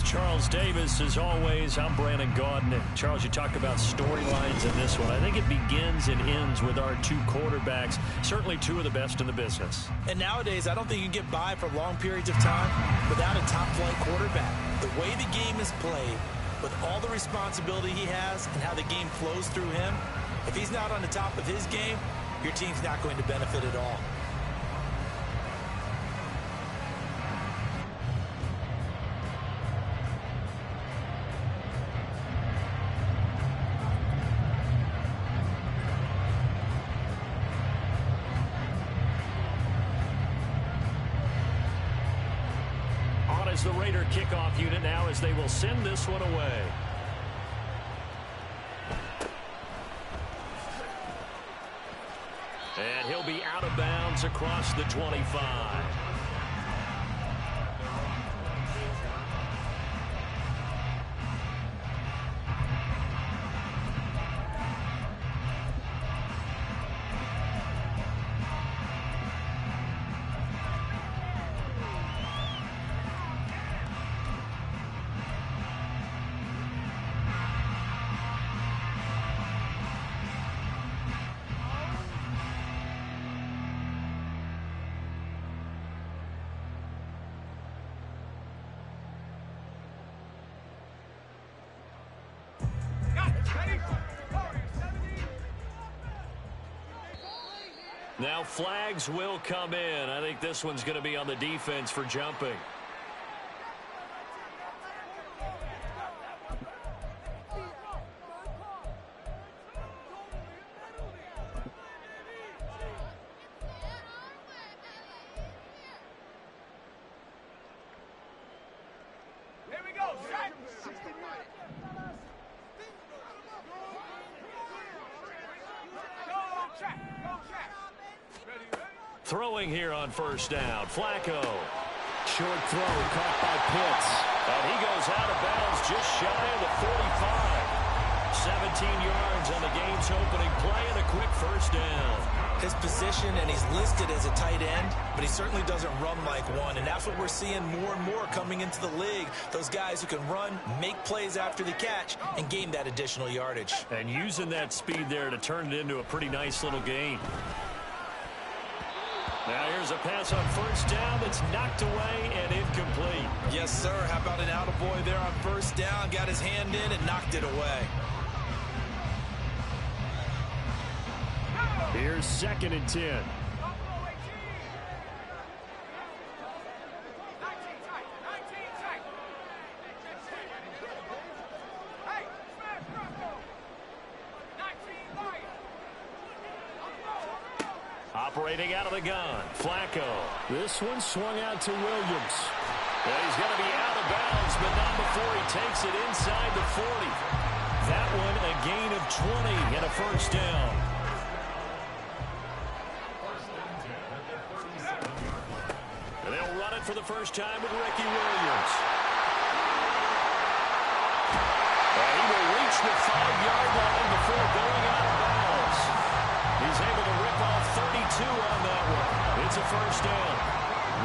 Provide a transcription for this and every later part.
Charles Davis, as always, I'm Brandon Gaudin. Charles, you talk about storylines in this one. I think it begins and ends with our two quarterbacks, certainly two of the best in the business. And nowadays, I don't think you can get by for long periods of time without a top-flight quarterback. The way the game is played, with all the responsibility he has and how the game flows through him, if he's not on the top of his game, your team's not going to benefit at all. As the Raider kickoff unit now, as they will send this one away. And he'll be out of bounds across the 25. Now flags will come in. I think this one's going to be on the defense for jumping. Here we go. Set. Go track. Go track. Throwing here on first down. Flacco. Short throw caught by Pitts. And he goes out of bounds just shy of the 45. 17 yards on the game's opening play and a quick first down. His position, and he's listed as a tight end, but he certainly doesn't run like one. And that's what we're seeing more and more coming into the league. Those guys who can run, make plays after the catch, and gain that additional yardage. And using that speed there to turn it into a pretty nice little gain. Now here's a pass on first down that's knocked away and incomplete. Yes, sir. How about an attaboy there on first down? Got his hand in and knocked it away. Here's 2nd and 10. Operating out of the gun, Flacco. This one swung out to Williams. And he's going to be out of bounds, but not before he takes it inside the 40. That one a gain of 20 and a first down. And they'll run it for the first time with Ricky Williams. And he will reach the 5-yard line before going out of bounds. He's able to rip off 32 on that one. It's a first down.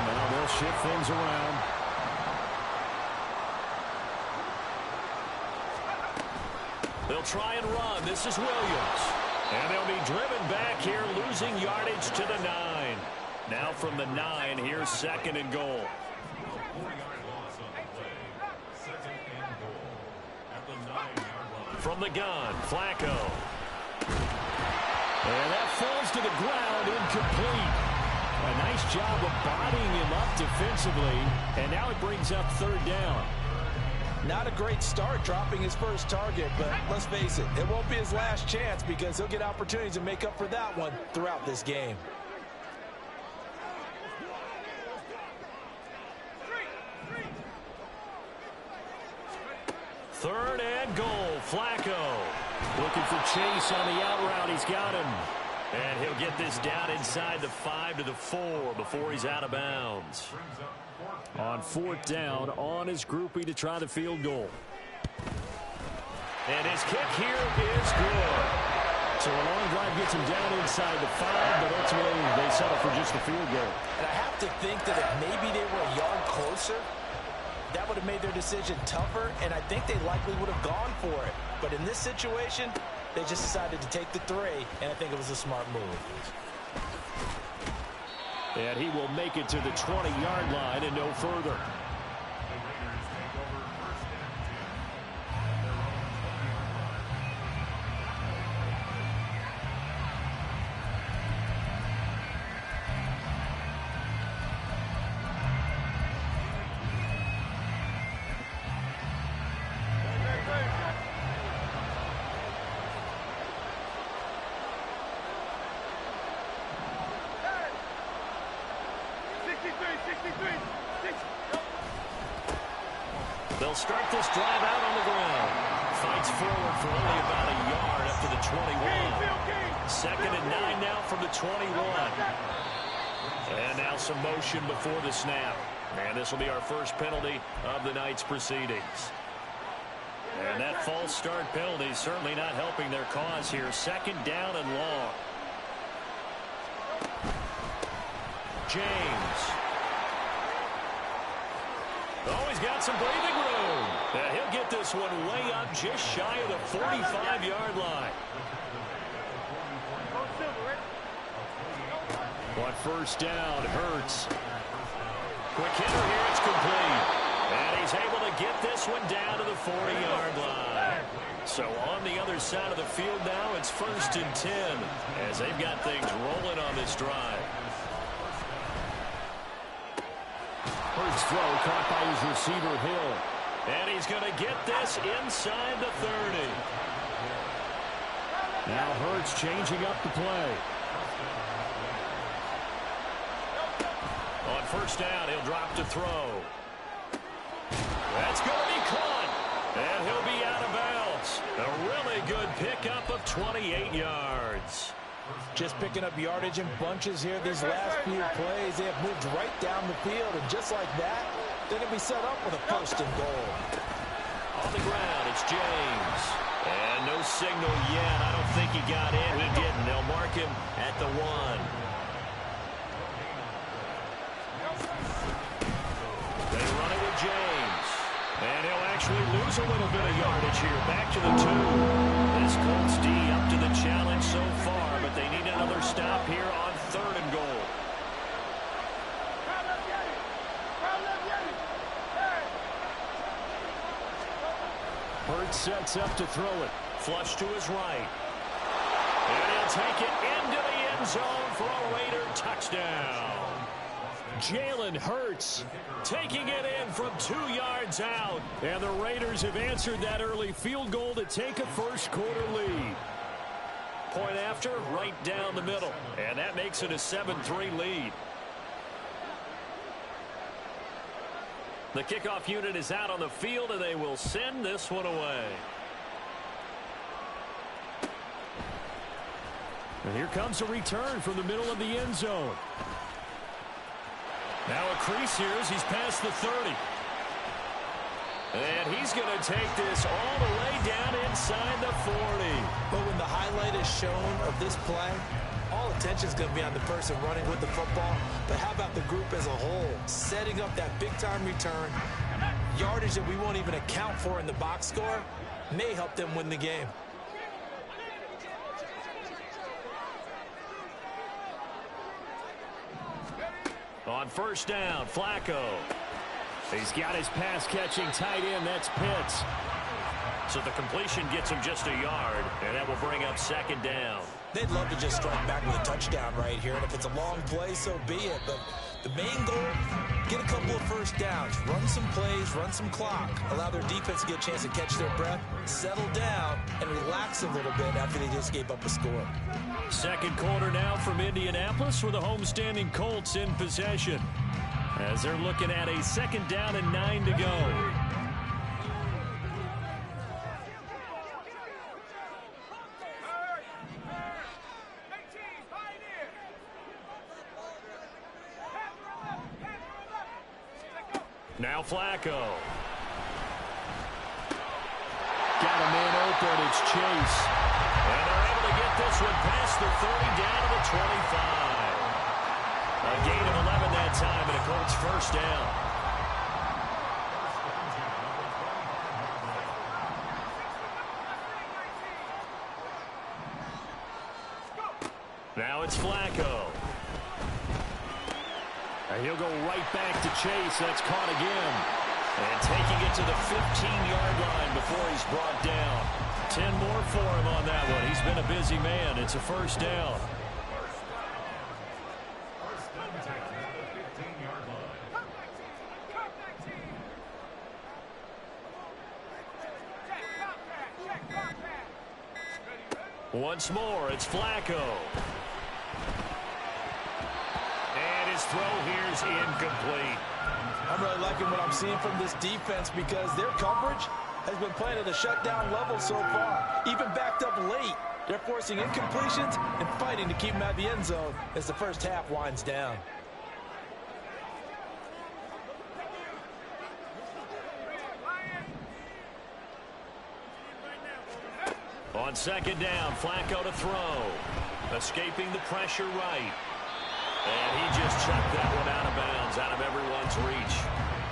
Now they'll shift things around. They'll try and run. This is Williams. And they'll be driven back here, losing yardage to the 9. Now from the 9, here's 2nd and goal. From the gun, Flacco. And that falls to the ground, incomplete. A nice job of bodying him up defensively. And now it brings up 3rd down. Not a great start dropping his first target, but let's face it, it won't be his last chance because he'll get opportunities to make up for that one throughout this game. Third and goal, Flacco. Looking for Chase on the out route. He's got him. And he'll get this down inside the 5 to the 4 before he's out of bounds. On 4th down, on his groupie to try the field goal. And his kick here is good. So a long drive gets him down inside the 5, but ultimately they settle for just the field goal. And I have to think that if maybe they were a yard closer, that would have made their decision tougher, and I think they likely would have gone for it. But in this situation, they just decided to take the 3, and I think it was a smart move. And he will make it to the 20-yard line and no further. They'll start this drive out on the ground. Fights forward for only about a yard up to the 21. Second and 9 now from the 21. And now some motion before the snap. And this will be our first penalty of the night's proceedings. And that false start penalty is certainly not helping their cause here. Second down and long. James. Oh, he's got some breathing room. And he'll get this one way up just shy of the 45-yard line. On first down, Hurts. Quick hitter here, it's complete. And he's able to get this one down to the 40-yard line. So on the other side of the field now, it's first and 10 as they've got things rolling on this drive. Hurts throw caught by his receiver, Hill. And he's going to get this inside the 30. Now Hurts changing up the play. On first down, he'll drop to throw. That's going to be caught. And he'll be out of bounds. A really good pickup of 28 yards. Just picking up yardage in bunches here these last few plays. They have moved right down the field, and just like that, they're going to be set up with a first and goal. On the ground, it's James. And no signal yet. I don't think he got in. He didn't. They'll mark him at the 1. They run it with James. And he'll actually lose a little bit of yardage here. Back to the 2. This Colts D up to the challenge so far, but they need another stop here on third and goal. Hurts sets up to throw it. Flush to his right. And he'll take it into the end zone for a Raider touchdown. Jalen Hurts taking it in from 2 yards out. And the Raiders have answered that early field goal to take a first quarter lead. Point after, right down the middle. And that makes it a 7-3 lead. The kickoff unit is out on the field, and they will send this one away. And here comes a return from the middle of the end zone. Now a crease here as he's past the 30. And he's going to take this all the way down inside the 40. But when the highlight is shown of this play, all attention is going to be on the person running with the football. But how about the group as a whole? Setting up that big-time return, yardage that we won't even account for in the box score, may help them win the game. On first down, Flacco. He's got his pass-catching tight end. That's Pitts. So the completion gets him just a yard, and that will bring up second down. They'd love to just strike back with a touchdown right here, and if it's a long play, so be it. But the main goal, get a couple of first downs, run some plays, run some clock, allow their defense to get a chance to catch their breath, settle down, and relax a little bit after they just gave up a score. Second quarter now from Indianapolis with the homestanding Colts in possession, as they're looking at a second down and 9 to go. Now Flacco. Got a man open. It's Chase. And they're able to get this one past the 30 down to the 25. A gain of 11 that time and a Colts first down. Now it's Flacco. And he'll go right back to chase. That's caught again. And taking it to the 15-yard line before he's brought down. 10 more for him on that one. He's been a busy man. It's a first down. Once more, it's Flacco. And his throw here's incomplete. I'm really liking what I'm seeing from this defense because their coverage has been playing at a shutdown level so far. Even backed up late, they're forcing incompletions and fighting to keep them out of the end zone as the first half winds down. On second down, Flacco to throw. Escaping the pressure right. And he just chucked that one out of bounds, out of everyone's reach.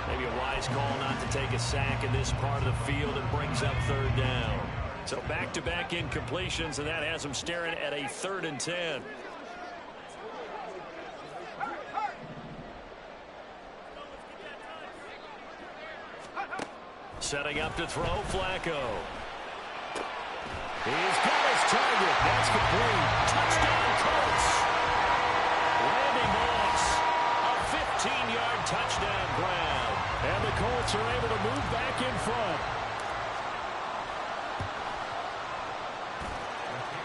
Maybe a wise call not to take a sack in this part of the field and brings up third down. So back-to-back incompletions, and that has him staring at a 3rd and 10. Setting up to throw, Flacco. He's got his target. That's complete. Touchdown, Colts. Randy Moss. A 15-yard touchdown grab. And the Colts are able to move back in front.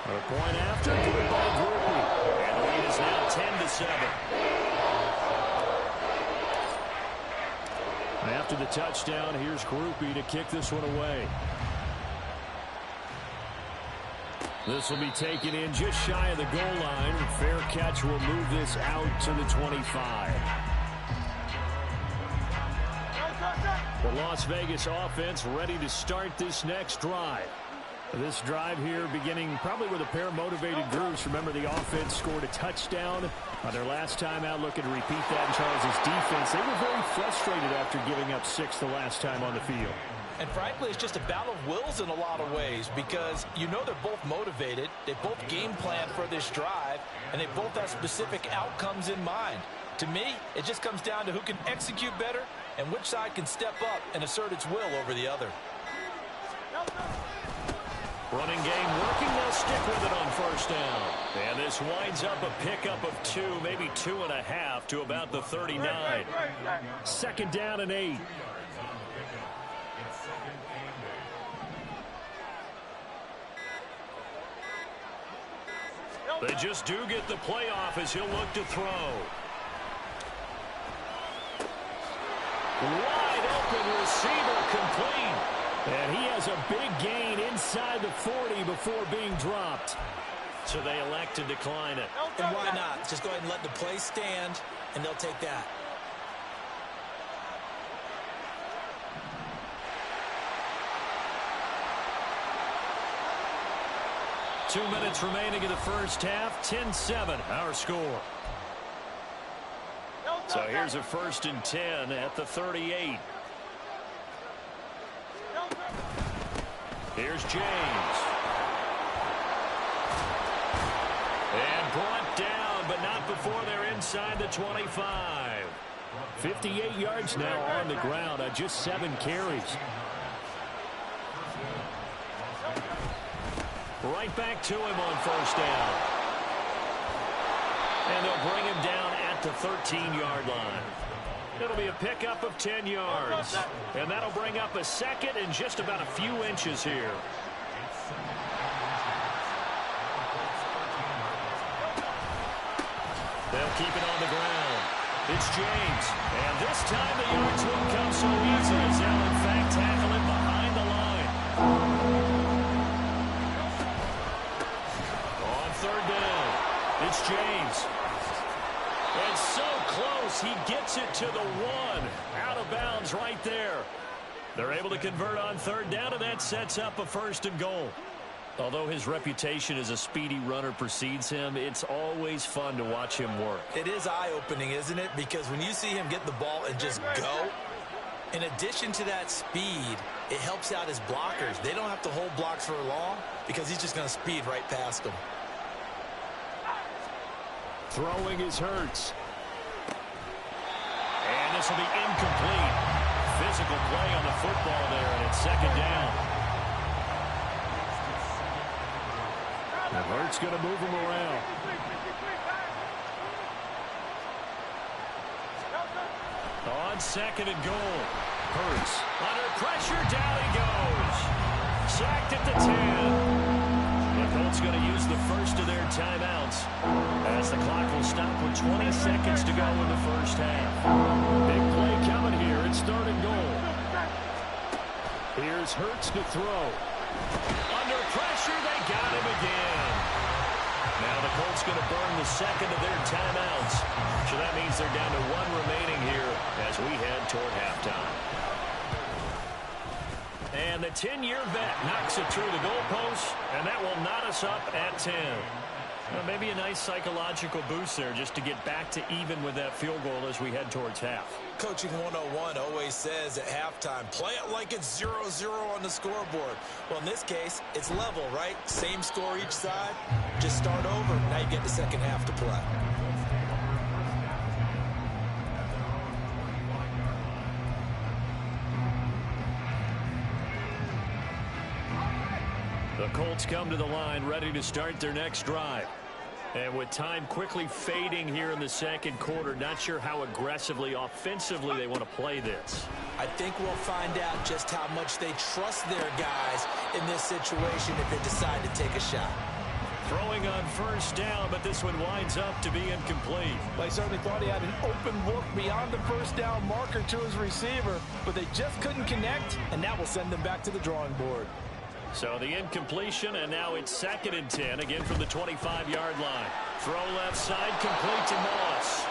A point after, given by Grupe. And the lead is now 10-7. After the touchdown, here's Grupe to kick this one away. This will be taken in just shy of the goal line. Fair catch will move this out to the 25. The Las Vegas offense ready to start this next drive. This drive here beginning probably with a pair of motivated groups. Remember, the offense scored a touchdown on their last time out. Looking to repeat that in Charles' defense. They were very frustrated after giving up 6 the last time on the field. And frankly, it's just a battle of wills in a lot of ways because you know they're both motivated, they both game plan for this drive, and they both have specific outcomes in mind. To me, it just comes down to who can execute better and which side can step up and assert its will over the other. Running game working, they'll stick with it on first down. And this winds up a pickup of 2, maybe 2.5 to about the 39. Second down and 8. They just do get the playoff as he'll look to throw. Wide open receiver complete. And he has a big gain inside the 40 before being dropped. So they elect to decline it. And why not? Just go ahead and let the play stand, and they'll take that. Two minutes remaining in the first half. 10-7, our score. So here's a 1st and 10 at the 38. Here's James. And brought down, but not before they're inside the 25. 58 yards now on the ground on just 7 carries. Right back to him on first down. And they'll bring him down at the 13-yard line. It'll be a pickup of 10 yards. And that'll bring up a second and just about a few inches here. They'll keep it on the ground. It's James. And this time the yards won't come so easy as they'll in fact tackle him behind the line. On third down, it's James. And so close, he gets it to the 1. Out of bounds right there. They're able to convert on third down, and that sets up a 1st and goal. Although his reputation as a speedy runner precedes him, it's always fun to watch him work. It is eye-opening, isn't it? Because when you see him get the ball and just go, in addition to that speed, it helps out his blockers. They don't have to hold blocks for long because he's just going to speed right past them. Throwing is Hurts. And this will be incomplete. Physical play on the football there, and it's second down. And Hurts going to move him around. On second and goal. Hurts under pressure, down he goes. Sacked at the 10. The Colts going to use the first of their timeouts as the clock will stop with 20 seconds to go in the first half. Big play coming here. It's third and goal. Here's Hurts to throw. Under pressure, they got him again. Now the Colts going to burn the second of their timeouts. So that means they're down to one remaining here as we head toward halftime. And the 10-year vet knocks it through the goalpost, and that will knot us up at 10. Well, maybe a nice psychological boost there just to get back to even with that field goal as we head towards half. Coaching 101 always says at halftime, play it like it's 0-0 on the scoreboard. Well, in this case, it's level, right? Same score each side. Just start over. Now you get the second half to play. The Colts come to the line ready to start their next drive. And with time quickly fading here in the second quarter, not sure how aggressively, offensively they want to play this. I think we'll find out just how much they trust their guys in this situation if they decide to take a shot. Throwing on first down, but this one winds up to be incomplete. They certainly thought he had an open look beyond the first down marker to his receiver, but they just couldn't connect, and that will send them back to the drawing board. So the incompletion, and now it's second and 10, again from the 25-yard line. Throw left side, complete to Moss.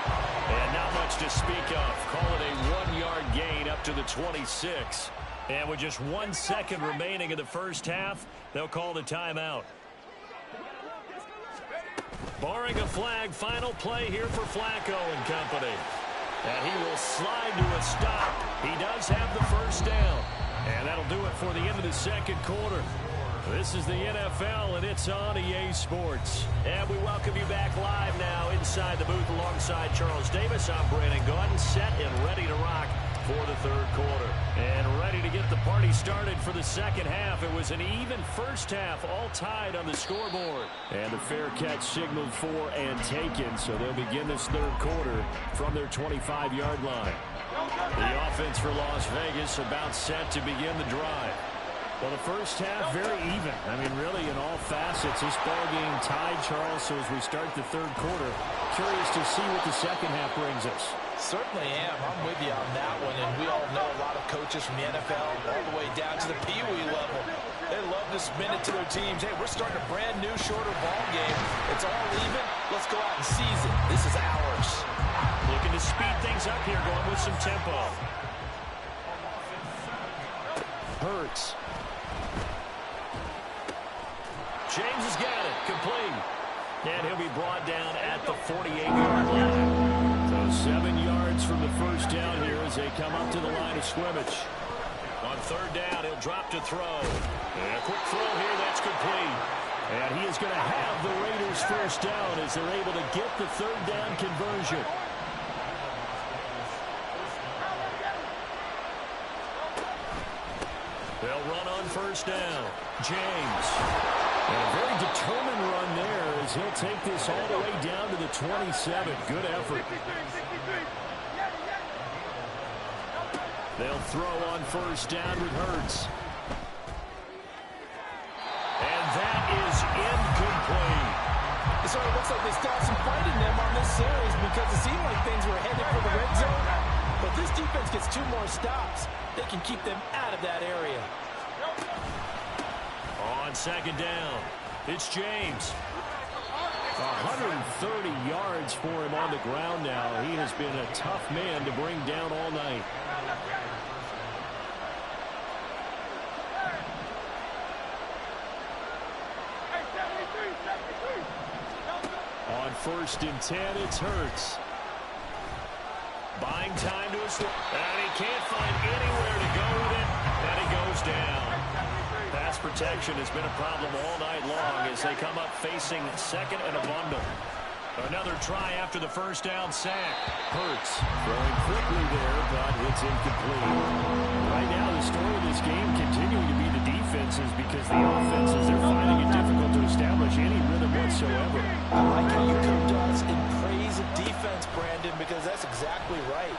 And not much to speak of. Call it a 1-yard gain up to the 26. And with just 1 second remaining in the first half, they'll call the timeout. Barring a flag, final play here for Flacco and company. And he will slide to a stop. He does have the first down. And that'll do it for the end of the second quarter. This is the NFL, and it's on EA Sports. And we welcome you back live now inside the booth alongside Charles Davis. I'm Brandon Gaudin, set and ready to rock for the third quarter. And ready to get the party started for the second half. It was an even first half, all tied on the scoreboard. And the fair catch signaled for and taken, so they'll begin this third quarter from their 25-yard line. The offense for Las Vegas about set to begin the drive. Well, the first half, very even. I mean, really, in all facets, this ball game tied, Charles. So as we start the third quarter, curious to see what the second half brings us. Certainly am. I'm with you on that one. And we all know a lot of coaches from the NFL all the way down to the Pee Wee level. They love to spin it to their teams. Hey, we're starting a brand new, shorter ball game. It's all even. Let's go out and seize it. This is ours. Looking to speed things up here, going with some tempo. Hurts. James has got it. Complete. And he'll be brought down at the 48-yard line. So 7 yards from the first down here as they come up to the line of scrimmage. On third down, he'll drop to throw. And a quick throw here, that's complete. And he is going to have the Raiders first down as they're able to get the third down conversion. They'll run on first down. James. And a very determined run there as he'll take this all the way down to the 27. Good effort. They'll throw on first down with Hurts. And that is incomplete. So it looks like they still have some fight in them on this series because it seemed like things were headed for the red zone. But this defense gets 2 more stops. They can keep them out of that area. On second down, it's James. 130 yards for him on the ground now. He has been a tough man to bring down all night. On first and 10, it's Hurts. Buying time to his... And he can't find anywhere to go with it. And he goes down. Pass protection has been a problem all night long as they come up facing second and a bundle. Another try after the first down sack. Hurts throwing quickly there, but it's incomplete. Right now, the story of this game continuing to be the defenses because the offenses, they're finding it difficult to establish any rhythm whatsoever. I like how you come to us in praise of defense, Brandon, because that's exactly right.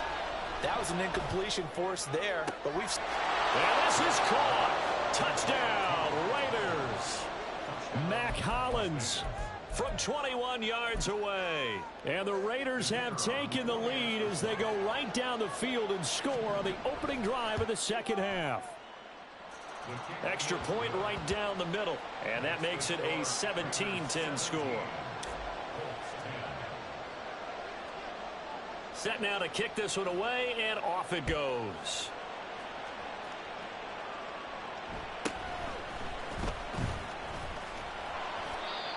That was an incompletion forced there, but we've... And this is caught. Touchdown, Raiders. Mac Hollins from 21 yards away. And the Raiders have taken the lead as they go right down the field and score on the opening drive of the second half. Extra point right down the middle. And that makes it a 17-10 score. Set now to kick this one away, and off it goes.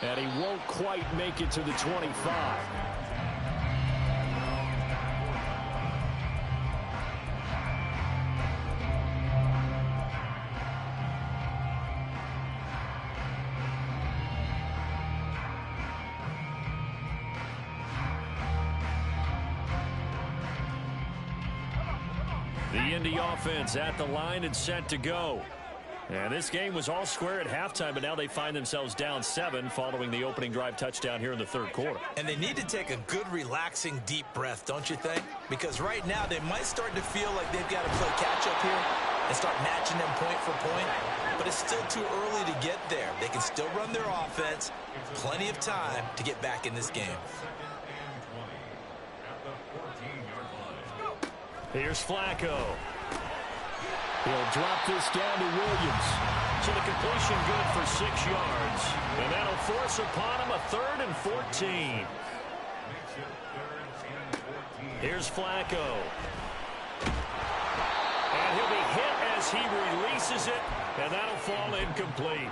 And he won't quite make it to the 25. The Indy offense at the line and set to go. And this game was all square at halftime, but now they find themselves down 7 following the opening drive touchdown here in the third quarter. And they need to take a good, relaxing, deep breath, don't you think? Because right now they might start to feel like they've got to play catch-up here and start matching them point for point. But it's still too early to get there. They can still run their offense. Plenty of time to get back in this game. Here's Flacco. He'll drop this down to Williams. So the completion good for 6 yards. And that'll force upon him a 3rd and 14. Here's Flacco. And he'll be hit as he releases it. And that'll fall incomplete.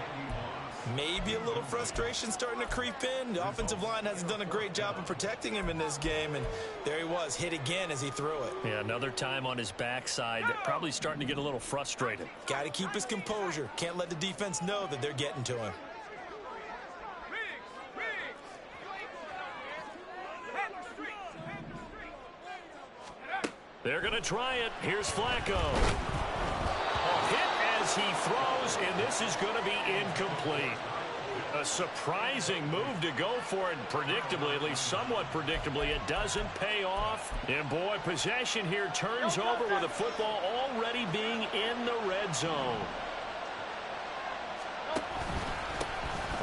Maybe a little frustration starting to creep in. The offensive line hasn't done a great job of protecting him in this game, and there he was, hit again as he threw it. Yeah, another time on his backside, probably starting to get a little frustrated. Got to keep his composure. Can't let the defense know that they're getting to him. They're going to try it. Here's Flacco. Hit as he throws, and this is going to be incomplete. A surprising move to go for it, predictably, at least somewhat predictably. It doesn't pay off. And, boy, possession here turns over with the football already being in the red zone.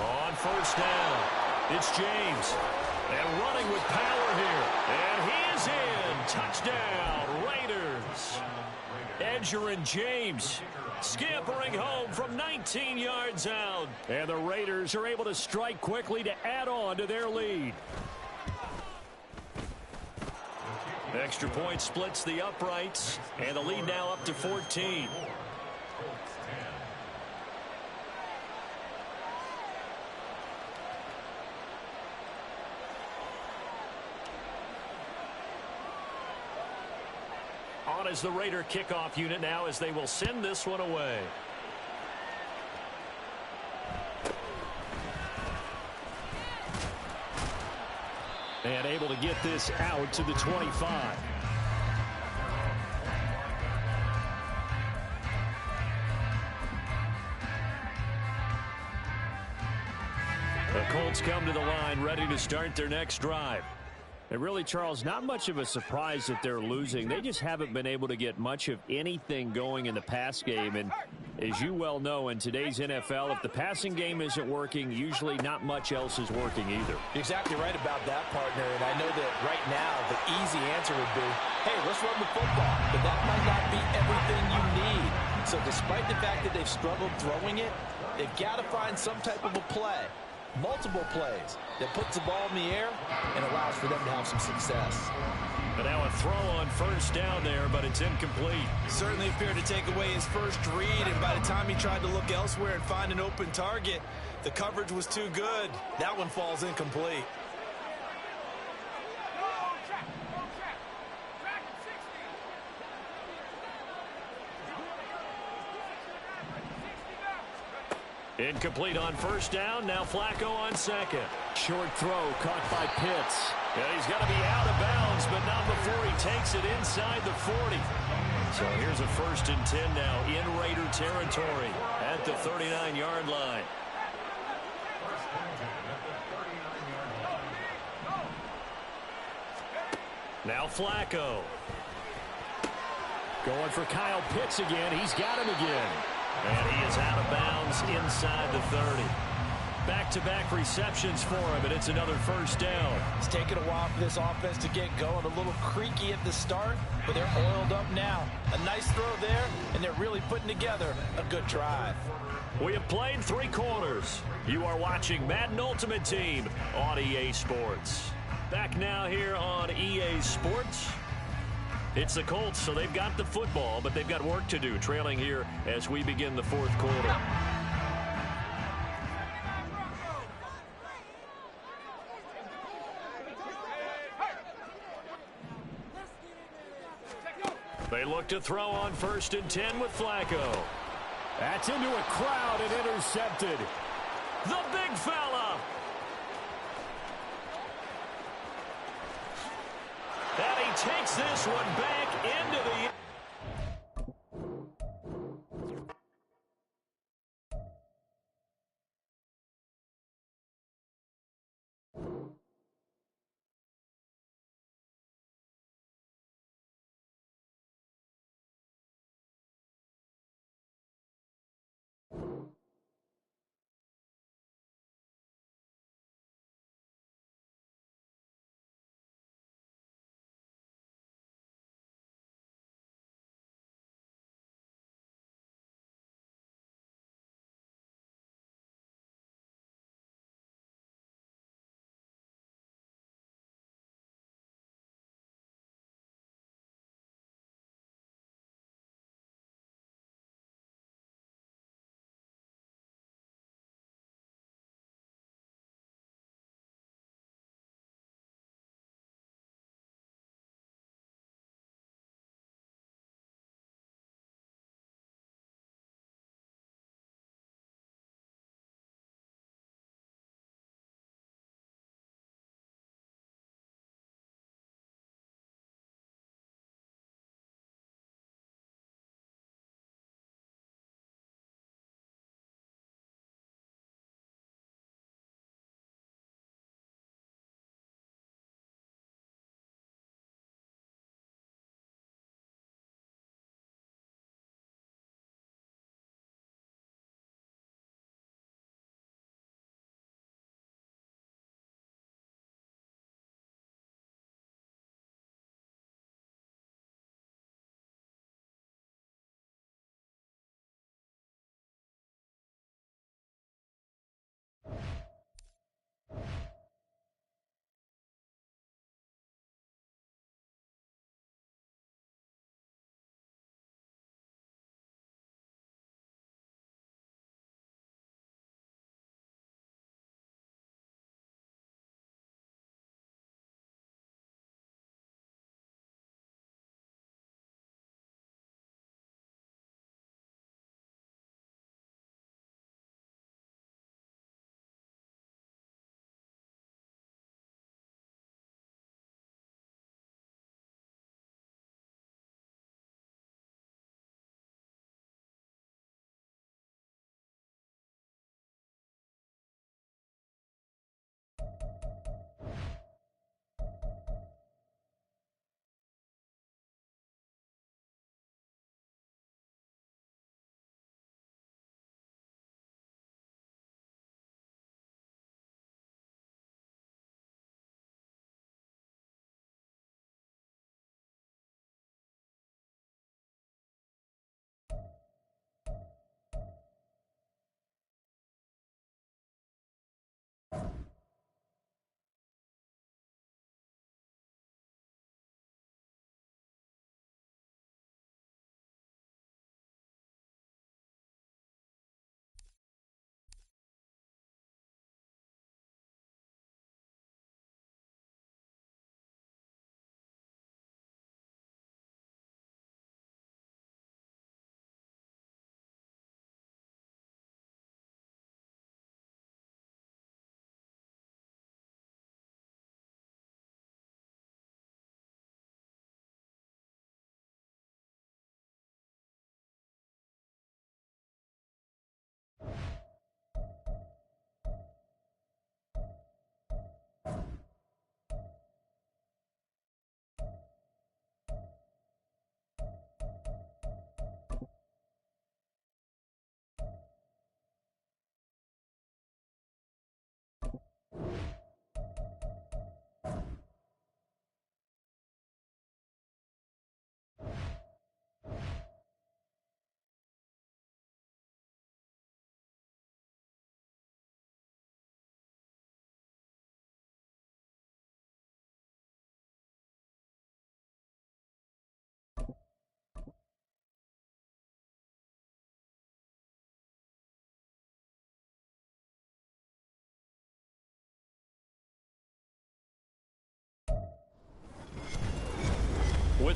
On first down, it's James. And running with power here. And he is in. Touchdown, Raiders. Edgerrin James scampering home from 19 yards out. And the Raiders are able to strike quickly to add on to their lead. Extra point splits the uprights, and the lead now up to 14. On is the Raider kickoff unit now as they will send this one away. And able to get this out to the 25. The Colts come to the line ready to start their next drive. And really, Charles, not much of a surprise that they're losing. They just haven't been able to get much of anything going in the pass game. And as you well know, in today's NFL, if the passing game isn't working, usually not much else is working either. You're exactly right about that, partner. And I know that right now the easy answer would be, hey, let's run the football. But that might not be everything you need. So despite the fact that they've struggled throwing it, they've got to find some type of a play. Multiple plays that puts the ball in the air and allows for them to have some success. But now a throw on first down there, but it's incomplete. Certainly appeared to take away his first read, and by the time he tried to look elsewhere and find an open target, the coverage was too good. That one falls incomplete. Incomplete on first down. Now Flacco on second. Short throw caught by Pitts. Yeah, he's got to be out of bounds, but not before he takes it inside the 40. So here's a 1st and 10 now in Raider territory at the 39-yard line. Now Flacco. Going for Kyle Pitts again. He's got him again. And he is out of bounds inside the 30. Back-to-back receptions for him, and it's another 1st down. It's taken a while for this offense to get going. A little creaky at the start, but they're oiled up now. A nice throw there, and they're really putting together a good drive. We have played 3 quarters. You are watching Madden Ultimate Team on EA Sports. Back now here on EA Sports. It's the Colts, so they've got the football, but they've got work to do, trailing here as we begin the 4th quarter. They look to throw on 1st and 10 with Flacco. That's into a crowd and intercepted. The big fella. And he takes this one back into the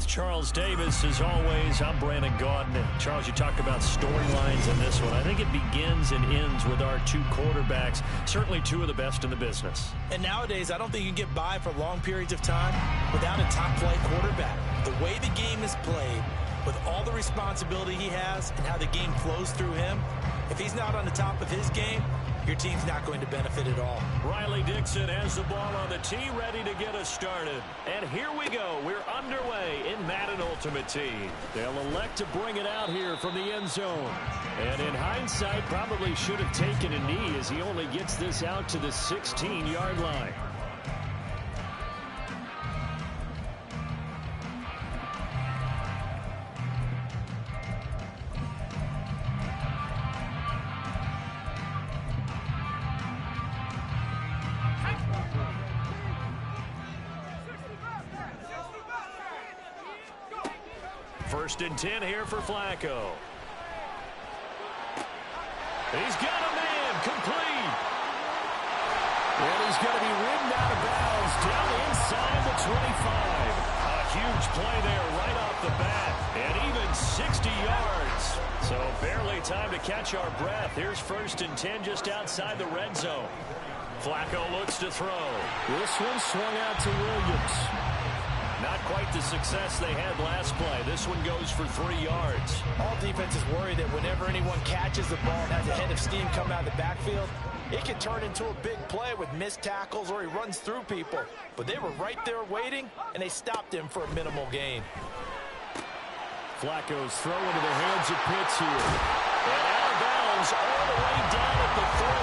with Charles Davis. As always, I'm Brandon Gaudin. Charles, you talk about storylines in this one. I think it begins and ends with our two quarterbacks, certainly two of the best in the business. And nowadays, I don't think you can get by for long periods of time without a top-flight quarterback. The way the game is played, with all the responsibility he has and how the game flows through him, if he's not on the top of his game, your team's not going to benefit at all. Riley Dixon has the ball on the tee, ready to get us started. And here we go. We're underway in Madden Ultimate Team. They'll elect to bring it out here from the end zone. And in hindsight, probably should have taken a knee as he only gets this out to the 16-yard line. First and 10 here for Flacco. He's got a man, complete. And he's going to be ridden out of bounds down inside the 25. A huge play there right off the bat. And even 60 yards. So barely time to catch our breath. Here's first and 10 just outside the red zone. Flacco looks to throw. This one swung out to Williams. Not quite the success they had last play. This one goes for 3 yards. All defenses worry that whenever anyone catches the ball and has a head of steam coming out of the backfield, it can turn into a big play with missed tackles or he runs through people. But they were right there waiting, and they stopped him for a minimal gain. Flacco's throw into the hands of Pitts here. And out of bounds all the way down at the 3.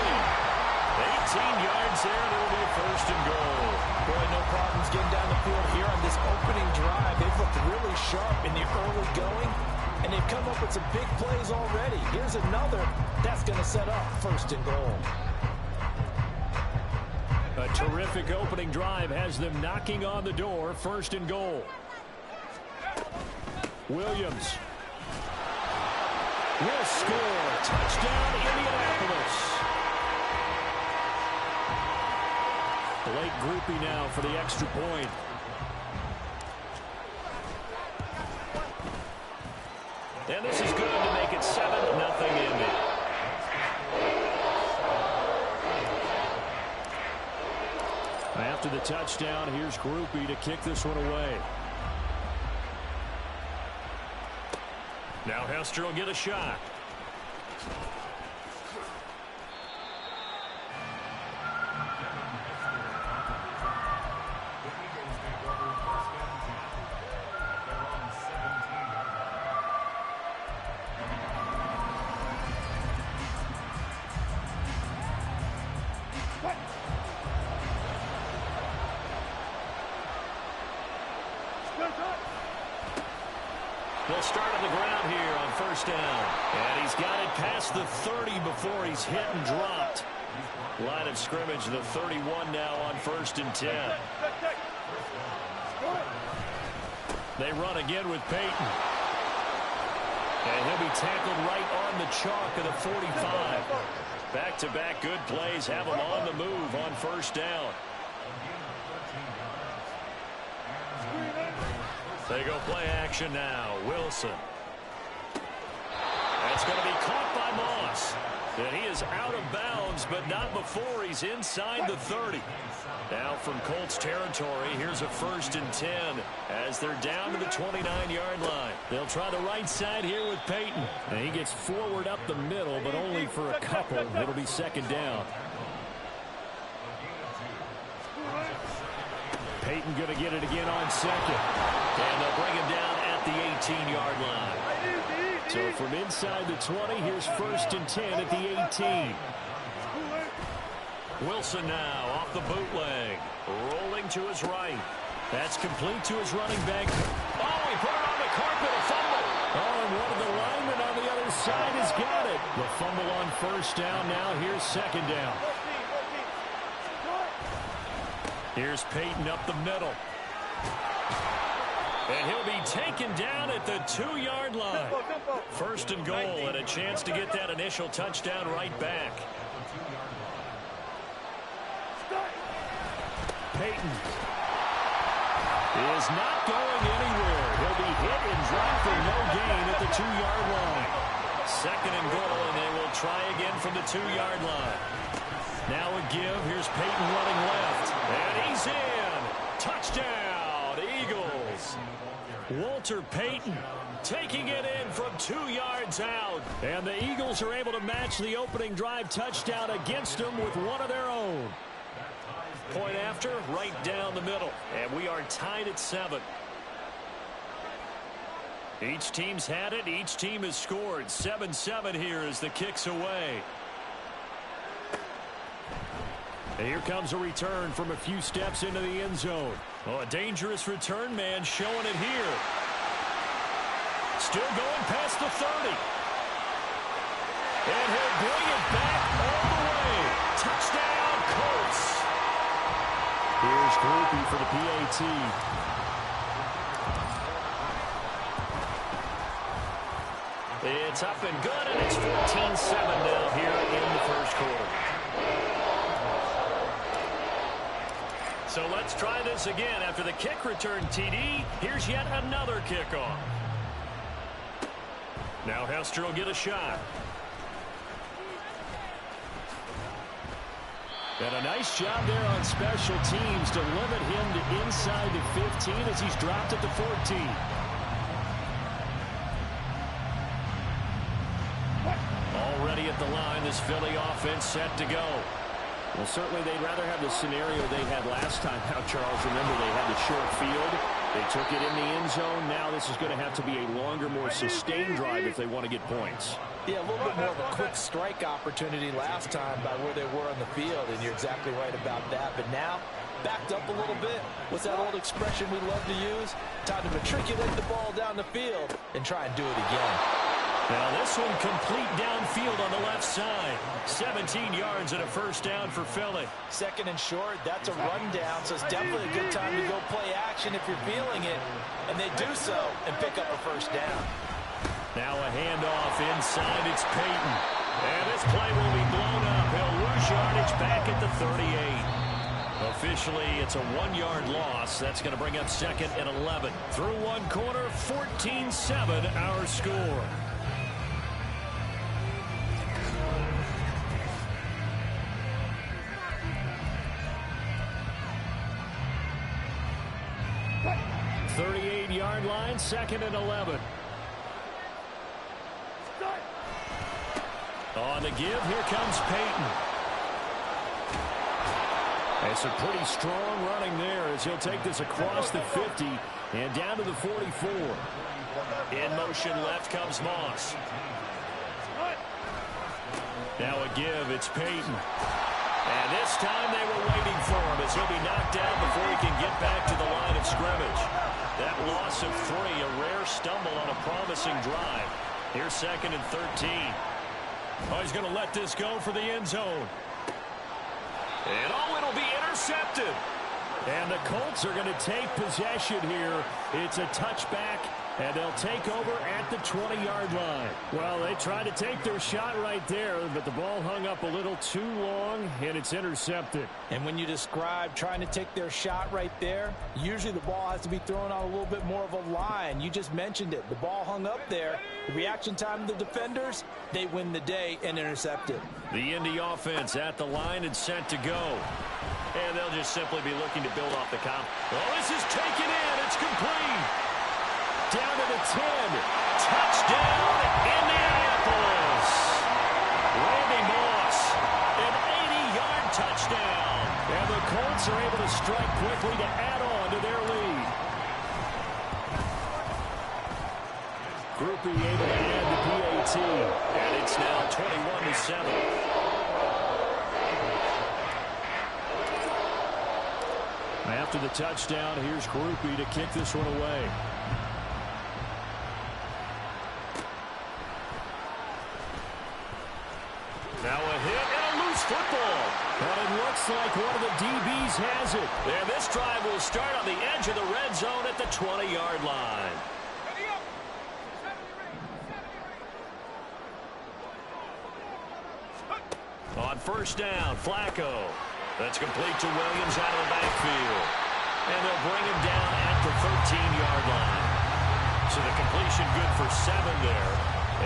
18 yards there, and it'll be first and goal. Boy, no problems getting down the field here on this opening drive. They've looked really sharp in the early going, and they've come up with some big plays already. Here's another that's going to set up first and goal. A terrific opening drive has them knocking on the door, first and goal. Williams will score. Touchdown, Indianapolis. Blake Grupe now for the extra point. And this is good to make it 7-0 Indy. After the touchdown, here's Grupe to kick this one away. Now Hester will get a shot. They'll start on the ground here on first down. And he's got it past the 30 before he's hit and dropped. Line of scrimmage, the 31 now on first and 10. They run again with Peyton. And he'll be tackled right on the chalk of the 45. Back-to-back good plays have him on the move on first down. They go play action now. Wilson. That's going to be caught by Moss. And he is out of bounds, but not before he's inside the 30. Now from Colts territory, here's a first and 10 as they're down to the 29-yard line. They'll try the right side here with Peyton. And he gets forward up the middle, but only for a couple. It'll be second down. Peyton going to get it again on second. And they'll bring him down at the 18-yard line. So from inside the 20, here's first and 10 at the 18. Wilson now off the bootleg. Rolling to his right. That's complete to his running back. Oh, he put it on the carpet, a fumble. Oh, and one of the linemen on the other side has got it. The fumble on first down now. Here's second down. Here's Peyton up the middle. And he'll be taken down at the 2-yard line. First and goal, and a chance to get that initial touchdown right back. Peyton is not going anywhere. He'll be hit and dropped for no gain at the 2-yard line. Second and goal, and they will try again from the 2-yard line. Now a give. Here's Peyton running left. And he's in. Touchdown, Eagles. Walter Payton taking it in from 2 yards out. And the Eagles are able to match the opening drive touchdown against them with one of their own. Point after, right down the middle. And we are tied at 7. Each team's had it. Each team has scored. 7-7 here as the kick's away. And here comes a return from a few steps into the end zone. Oh, a dangerous return man showing it here. Still going past the 30. And he'll bring it back all the way. Touchdown, Colts. Here's Groupie for the PAT. It's up and good, and it's 14-7 now here in the first quarter. So let's try this again. After the kick return TD, here's yet another kickoff. Now Hester will get a shot. And a nice job there on special teams to limit him to inside the 15 as he's dropped at the 14. Already at the line, this Philly offense set to go. Well, certainly they'd rather have the scenario they had last time. Now, Charles, remember they had the short field. They took it in the end zone. Now this is going to have to be a longer, more sustained drive if they want to get points. Yeah, a little bit more of a quick strike opportunity last time by where they were on the field, and you're exactly right about that. But now, backed up a little bit. What's that old expression we love to use? Time to matriculate the ball down the field and try and do it again. Now this one complete downfield on the left side. 17 yards and a first down for Philly. Second and short, that's a rundown, so it's definitely a good time to go play action if you're feeling it. And they do so and pick up a first down. Now a handoff inside, it's Peyton. And this play will be blown up. He'll lose yardage back at the 38. Officially, it's a 1-yard loss. That's going to bring up second and 11. Through one quarter, 14-7 our score. Yard line, second and 11. On the give, here comes Peyton. It's a pretty strong running there as he'll take this across the 50 and down to the 44. In motion left comes Moss. Now a give, it's Peyton. And this time they were waiting for him as he'll be knocked down before he can get back to the line of scrimmage. That loss of 3, a rare stumble on a promising drive. Here's second and 13. Oh, he's going to let this go for the end zone. And oh, it'll be intercepted. And the Colts are going to take possession here. It's a touchback, and they'll take over at the 20-yard line. Well, they tried to take their shot right there, but the ball hung up a little too long, and it's intercepted. And when you describe trying to take their shot right there, usually the ball has to be thrown on a little bit more of a line. You just mentioned it. The ball hung up there. The reaction time of the defenders, they win the day and intercept it. The Indy offense at the line and set to go. And they'll just simply be looking to build off the count. Oh, this is taken in. It's complete. Down to the 10. Touchdown, Indianapolis. Randy Moss, an 80-yard touchdown. And the Colts are able to strike quickly to add on to their lead. Groupie able to add the PAT. And it's now 21-7. After the touchdown, here's Groupie to kick this one away. Now a hit and a loose football. But it looks like one of the DBs has it. And this drive will start on the edge of the red zone at the 20-yard line. On first down, Flacco. That's complete to Williams out of the backfield. And they'll bring him down at the 13-yard line. So the completion good for 7 there.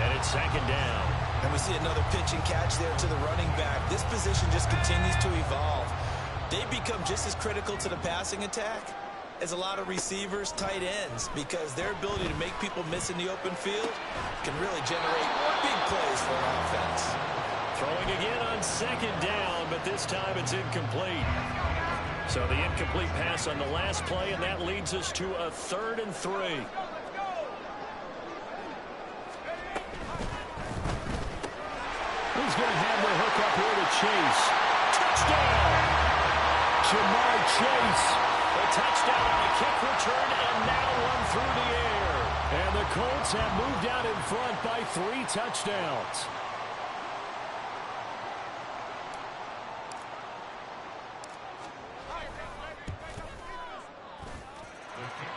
And it's second down. And we see another pitch and catch there to the running back. This position just continues to evolve. They become just as critical to the passing attack as a lot of receivers, tight ends, because their ability to make people miss in the open field can really generate big plays for an offense. Throwing again on second down, but this time it's incomplete. So the incomplete pass on the last play, and that leads us to a 3rd and 3. He's going to have the hook up here to Chase. Touchdown! Ja'Marr Chase. A touchdown on a kick return, and now one through the air. And the Colts have moved out in front by 3 touchdowns.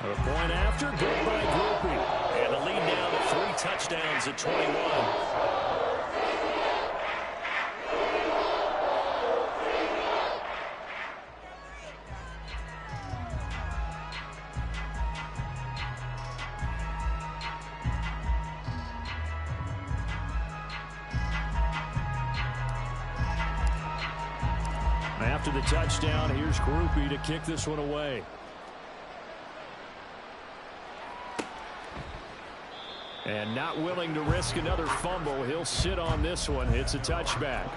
A point after, good by Grupe. And the lead now to 3 touchdowns at 21. After the touchdown, here's Grupe to kick this one away. And not willing to risk another fumble. He'll sit on this one. It's a touchback.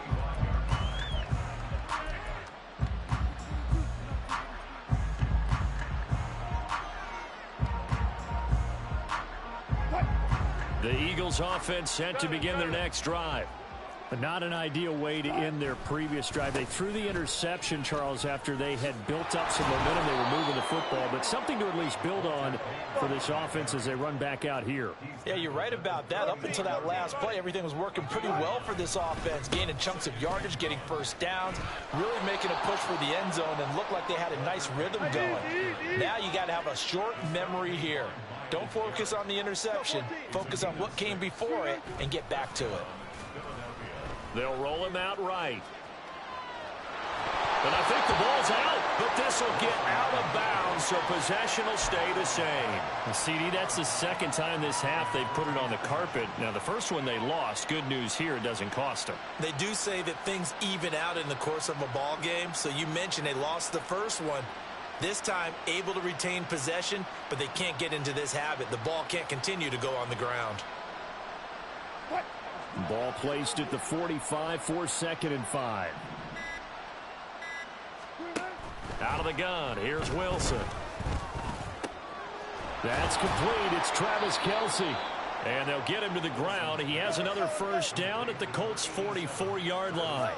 The Eagles offense set to begin their next drive. But not an ideal way to end their previous drive. They threw the interception, Charles, after they had built up some momentum. They were moving the football, but something to at least build on for this offense as they run back out here. Yeah, you're right about that. Up until that last play, everything was working pretty well for this offense, gaining chunks of yardage, getting first downs, really making a push for the end zone, and looked like they had a nice rhythm going. Now you got to have a short memory here. Don't focus on the interception. Focus on what came before it and get back to it. They'll roll him out right. And I think the ball's out, but this will get out of bounds, so possession will stay the same. And CD, that's the second time this half they've put it on the carpet. Now, the first one they lost. Good news here, it doesn't cost them. They do say that things even out in the course of a ball game. So you mentioned they lost the first one. This time, able to retain possession, but they can't get into this habit. The ball can't continue to go on the ground. Ball placed at the 45 for 2nd and 5. Out of the gun, here's Wilson. That's complete. It's Travis Kelce. And they'll get him to the ground. He has another first down at the Colts' 44-yard line.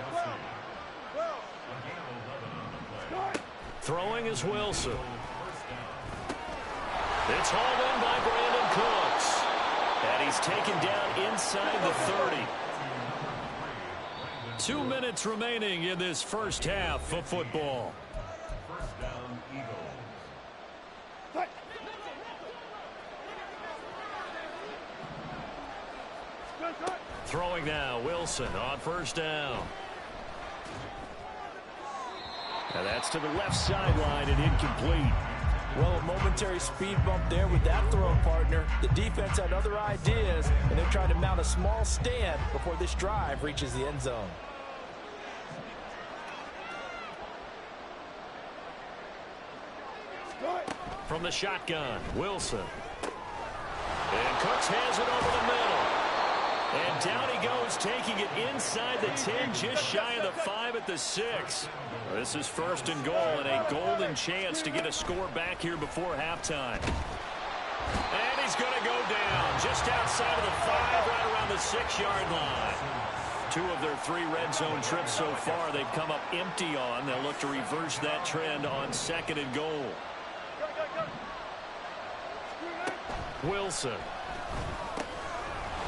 Throwing is Wilson. It's hauled in by Brandon Cooks. And he's taken down inside the 30. 2 minutes remaining in this first half of football. Throwing now, Wilson on first down. Now that's to the left sideline and incomplete. Well, a momentary speed bump there with that throw, partner. The defense had other ideas, and they're trying to mount a small stand before this drive reaches the end zone. From the shotgun, Wilson. And Cooks has it over the middle. And down he goes, taking it inside the 10, just shy of the 5 at the 6. This is 1st and goal, and a golden chance to get a score back here before halftime. And he's going to go down just outside of the 5, right around the 6-yard line. 2 of their 3 red zone trips so far they've come up empty on. They'll look to reverse that trend on 2nd and goal. Wilson.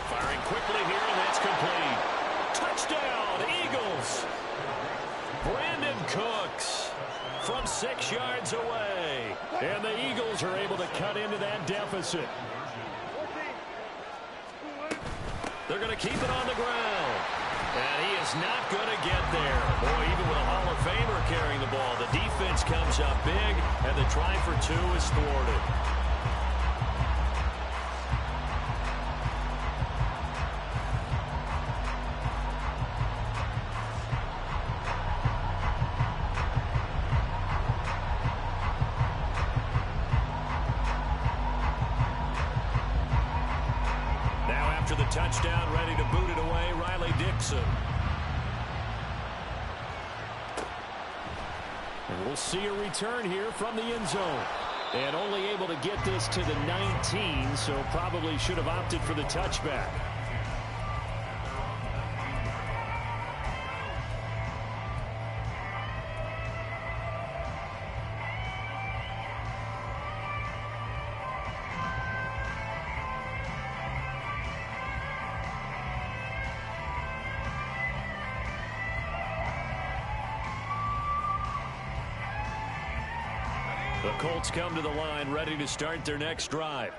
Firing quickly here, and that's complete. Touchdown, Eagles. Brandon Cooks from 6 yards away. And the Eagles are able to cut into that deficit. They're going to keep it on the ground. And he is not going to get there. Boy, even with a Hall of Famer carrying the ball, the defense comes up big, and And the try for two is thwarted. After the touchdown, ready to boot it away, Riley Dixon. And we'll see a return here from the end zone. And only able to get this to the 19, so probably should have opted for the touchback. The Colts come to the line ready to start their next drive.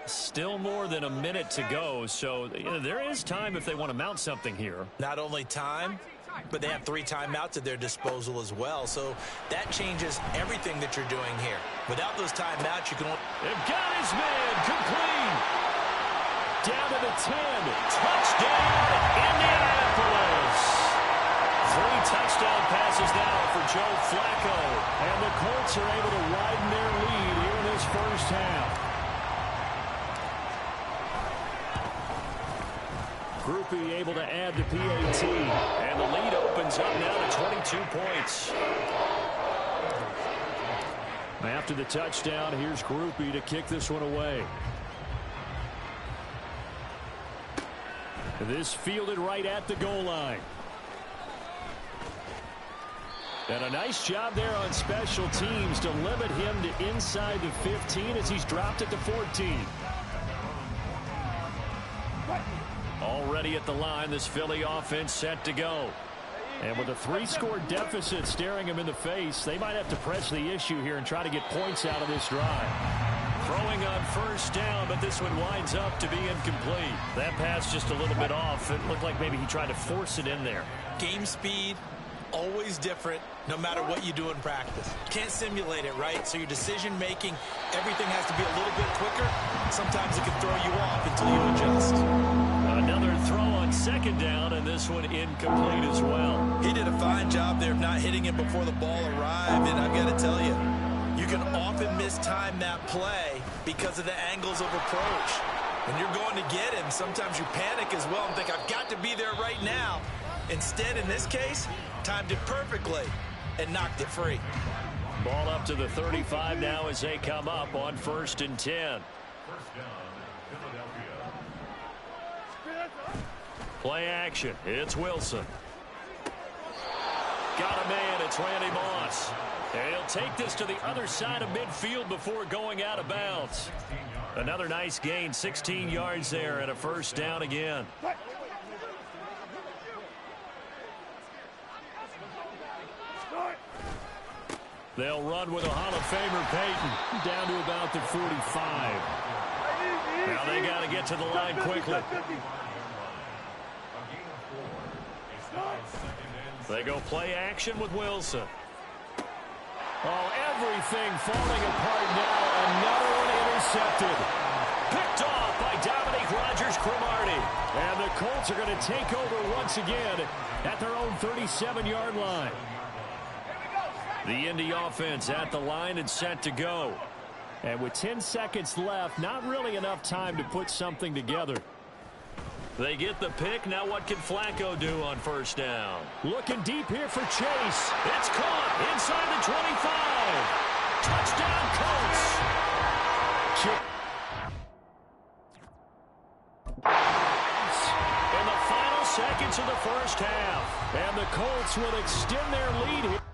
Still more than a minute to go, so there is time if they want to mount something here. Not only time, but they have 3 timeouts at their disposal as well, so that changes everything that you're doing here. Without those timeouts, you can... They've got his man, complete. Down to the 10. Touchdown, Indianapolis. 3 touchdown passes now for Joe Flacco. And the Colts are able to widen their lead here in this first half. Groupie able to add the PAT. And the lead opens up now to 22 points. After the touchdown, here's Groupie to kick this one away. This fielded right at the goal line. And a nice job there on special teams to limit him to inside the 15 as he's dropped it to 14. Already at the line, this Philly offense set to go. And with a 3-score deficit staring him in the face, they might have to press the issue here and try to get points out of this drive. Throwing on first down, but this one winds up to be incomplete. That pass just a little bit off. It looked like maybe he tried to force it in there. Game speed, always different, no matter what you do in practice. Can't simulate it, right? So your decision-making, everything has to be a little bit quicker. Sometimes it can throw you off until you adjust. Another throw on second down, and this one incomplete as well. He did a fine job there of not hitting it before the ball arrived, and I've got to tell you, you can often mistime that play because of the angles of approach. When you're going to get him, sometimes you panic as well and think, I've got to be there right now. Instead, in this case, timed it perfectly and knocked it free. Ball up to the 35 now as they come up on 1st and 10. Play action. It's Wilson. Got a man. It's Randy Moss. And he'll take this to the other side of midfield before going out of bounds. Another nice gain. 16 yards there and a first down again. They'll run with a Hall of Famer Peyton down to about the 45. Now they got to get to the line quickly. They go play action with Wilson. Oh, everything falling apart now. Another one intercepted. Picked off by Dominique Rodgers-Cromartie. And the Colts are going to take over once again at their own 37-yard line. The Indy offense at the line and set to go. And with 10 seconds left, not really enough time to put something together. They get the pick. Now what can Flacco do on first down? Looking deep here for Chase. It's caught inside the 25. Touchdown, Colts. In the final seconds of the first half. And the Colts will extend their lead here.